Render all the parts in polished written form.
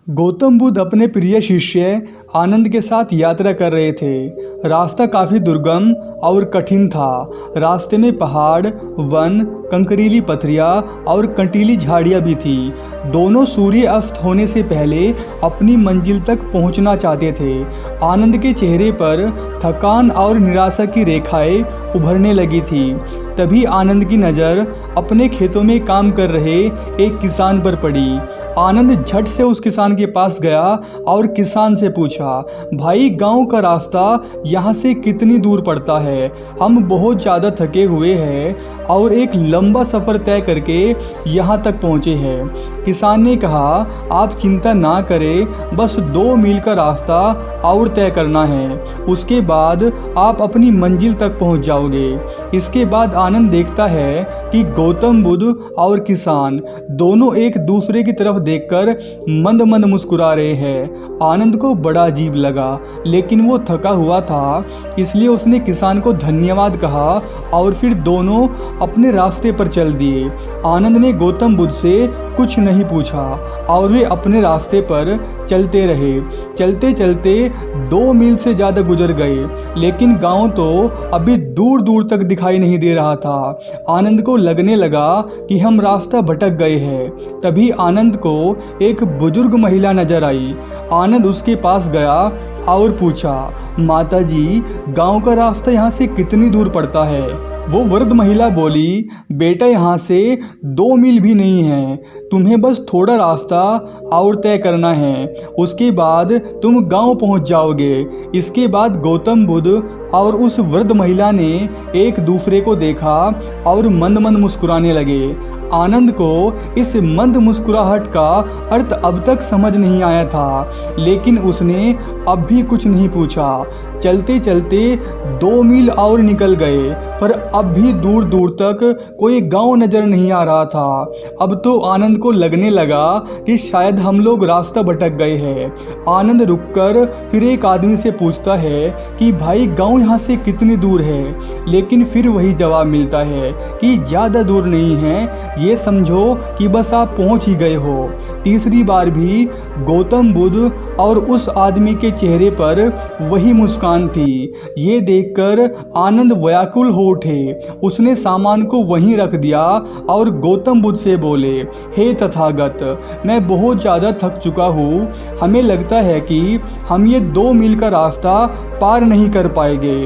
गौतम बुद्ध अपने प्रिय शिष्य आनंद के साथ यात्रा कर रहे थे। रास्ता काफ़ी दुर्गम और कठिन था। रास्ते में पहाड़, वन, कंकरीली पथरियाँ और कंटीली झाड़ियाँ भी थी। दोनों सूर्य अस्त होने से पहले अपनी मंजिल तक पहुँचना चाहते थे। आनंद के चेहरे पर थकान और निराशा की रेखाएं उभरने लगी थी। तभी आनंद की नज़र अपने खेतों में काम कर रहे एक किसान पर पड़ी। आनंद झट से उस किसान के पास गया और किसान से पूछा, भाई गांव का रास्ता यहाँ से कितनी दूर पड़ता है? हम बहुत ज़्यादा थके हुए हैं और एक लंबा सफ़र तय करके यहाँ तक पहुँचे हैं। किसान ने कहा, आप चिंता ना करें, बस 2 मील का रास्ता और तय करना है, उसके बाद आप अपनी मंजिल तक पहुँच जाओगे। इसके बाद आनंद देखता है कि गौतम बुद्ध और किसान दोनों एक दूसरे की तरफ देखकर मंद मंद मुस्कुरा रहे हैं। आनंद को बड़ा अजीब लगा, लेकिन वो थका हुआ था, इसलिए उसने किसान को धन्यवाद कहा और फिर दोनों अपने रास्ते पर चल दिए। आनंद ने गौतम बुद्ध से कुछ नहीं पूछा और वे अपने रास्ते पर चलते रहे। चलते चलते 2 मील से ज़्यादा गुजर गए, लेकिन गांव तो अभी दूर दूर तक दिखाई नहीं दे रहा था। आनंद को लगने लगा कि हम रास्ता भटक गए हैं। तभी आनंद को एक बुजुर्ग महिला नजर आई। आनंद उसके पास गया और पूछा, माताजी, गांव का रास्ता यहाँ से कितनी दूर पड़ता है? वो वृद्ध महिला बोली, बेटा यहाँ से 2 मील भी नहीं है, तुम्हें बस थोड़ा रास्ता और तय करना है, उसके बाद तुम गांव पहुँच जाओगे। इसके बाद गौतम बुद्ध और उस वृद्ध महिला ने एक दूसरे को देखा और मंद मंद मुस्कुराने लगे। आनंद को इस मंद मुस्कुराहट का अर्थ अब तक समझ नहीं आया था, लेकिन उसने अब भी कुछ नहीं पूछा। चलते चलते 2 मील और निकल गए, पर अब भी दूर दूर तक कोई गांव नजर नहीं आ रहा था। अब तो आनंद को लगने लगा कि शायद हम लोग रास्ता भटक गए हैं। आनंद रुककर फिर एक आदमी से पूछता है कि भाई गांव यहाँ से कितनी दूर है? लेकिन फिर वही जवाब मिलता है कि ज़्यादा दूर नहीं है, ये समझो कि बस आप पहुँच ही गए हो। तीसरी बार भी गौतम बुद्ध और उस आदमी के चेहरे पर वही मुस्कान थी। ये देखकर आनंद व्याकुल हो उठे। उसने सामान को वहीं रख दिया और गौतम बुद्ध से बोले, हे तथागत, मैं बहुत ज़्यादा थक चुका हूँ। हमें लगता है कि हम ये 2 मील का रास्ता पार नहीं कर पाएंगे।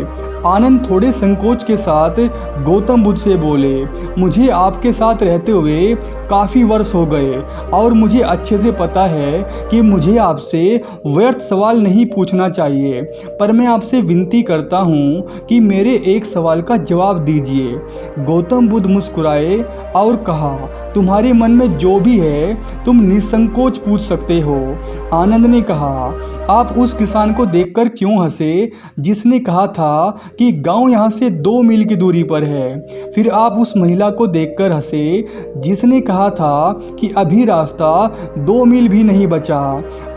आनंद थोड़े संकोच के साथ गौतम बुद्ध से बोले, मुझे आपके साथ रहते हुए काफ़ी वर्ष हो गए और मुझे अच्छे से पता है कि मुझे आपसे व्यर्थ सवाल नहीं पूछना चाहिए, पर मैं आपसे विनती करता हूँ कि मेरे एक सवाल का जवाब दीजिए। गौतम बुद्ध मुस्कुराए और कहा, तुम्हारे मन में जो भी है तुम निसंकोच पूछ सकते हो। आनंद ने कहा, आप उस किसान को देखकर क्यों हंसे जिसने कहा था कि गांव यहाँ से 2 मील की दूरी पर है? फिर आप उस महिला को देखकर हंसे जिसने कहा था कि अभी रास्ता 2 मील भी नहीं बचा।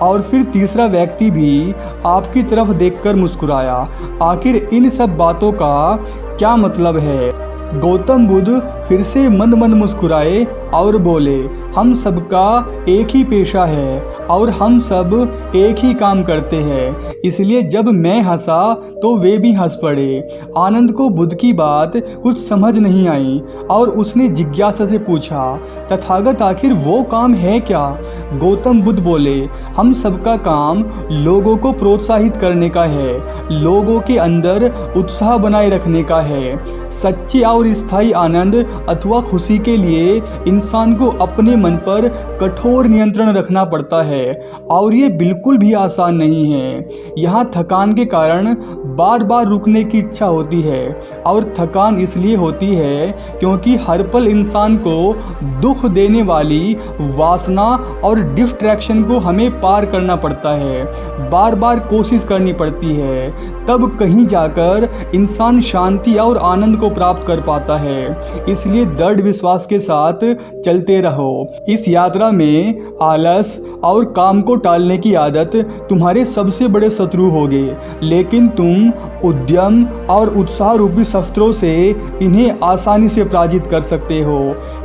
और फिर तीसरा व्यक्ति भी आपकी तरफ देखकर मुस्कुराया। आखिर इन सब बातों का क्या मतलब है? गौतम बुद्ध फिर से मंद मंद मुस्कुराए और बोले, हम सबका एक ही पेशा है और हम सब एक ही काम करते हैं, इसलिए जब मैं हंसा तो वे भी हंस पड़े। आनंद को बुद्ध की बात कुछ समझ नहीं आई और उसने जिज्ञासा से पूछा, तथागत, आखिर वो काम है क्या? गौतम बुद्ध बोले, हम सबका काम लोगों को प्रोत्साहित करने का है, लोगों के अंदर उत्साह बनाए रखने का है। सच्चे और स्थायी आनंद अथवा खुशी के लिए इंसान को अपने मन पर कठोर नियंत्रण रखना पड़ता है और ये बिल्कुल भी आसान नहीं है। यहाँ थकान के कारण बार बार रुकने की इच्छा होती है और थकान इसलिए होती है क्योंकि हर पल इंसान को दुख देने वाली वासना और डिस्ट्रैक्शन को हमें पार करना पड़ता है, बार बार कोशिश करनी पड़ती है, तब कहीं जाकर इंसान शांति और आनंद को प्राप्त कर पाता है। इसलिए दृढ़ विश्वास के साथ चलते रहो। इस यात्रा में आलस और काम को टालने की आदत तुम्हारे सबसे बड़े शत्रु होंगे, लेकिन तुम उद्यम और उत्साह रूपी शस्त्रों से इन्हें आसानी से पराजित कर सकते हो।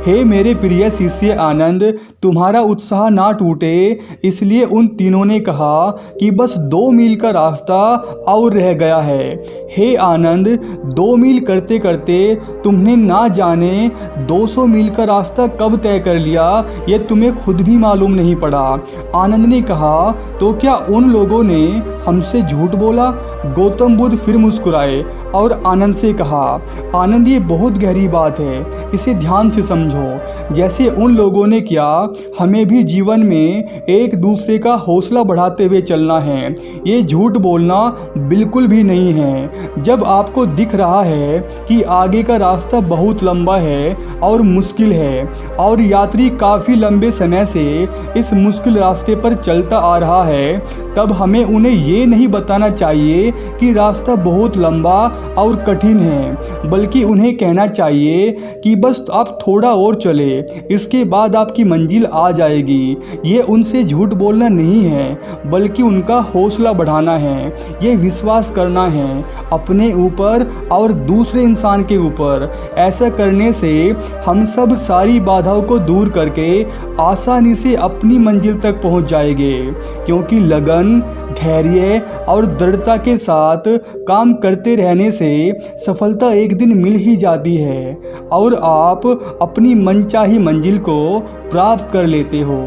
हे मेरे प्रिय शिष्य आनंद, तुम्हारा उत्साह ना टूटे, इसलिए उन तीनों ने कहा कि बस 2 मील का रास्ता और रह गया है। हे आनंद, 2 मील करते करते तुमने ना जाने 200 मील का रास्ता कब तय कर लिया, ये तुम्हें खुद भी मालूम नहीं पड़ा। आनंद ने कहा, तो क्या उन लोगों ने हमसे झूठ बोला? गौतम बुद्ध फिर मुस्कुराए और आनंद से कहा, आनंद, ये बहुत गहरी बात है, इसे ध्यान से समझो। जैसे उन लोगों ने किया, हमें भी जीवन में एक दूसरे का हौसला बढ़ाते हुए चलना है। ये झूठ बोलना बिल्कुल भी नहीं है। जब आपको दिख रहा है कि आगे का रास्ता बहुत लंबा है और मुश्किल है और यात्री काफ़ी लंबे समय से इस मुश्किल रास्ते पर चलता आ रहा है, तब हमें उन्हें ये नहीं बताना चाहिए कि रास्ता बहुत लंबा और कठिन है, बल्कि उन्हें कहना चाहिए कि बस आप थोड़ा और चले, इसके बाद आपकी मंजिल आ जाएगी। ये उनसे झूठ बोलना नहीं है, बल्कि उनका हौसला बढ़ाना है। ये विश्वास करना है अपने ऊपर और दूसरे इंसान के ऊपर। ऐसा करने से हम सब सारी बाधाओं को दूर करके आसानी से अपनी मंजिल तक पहुंच जाएंगे, क्योंकि लगन, धैर्य और दृढ़ता के साथ काम करते रहने से सफलता एक दिन मिल ही जाती है और आप अपनी मनचाही मंजिल को प्राप्त कर लेते हो।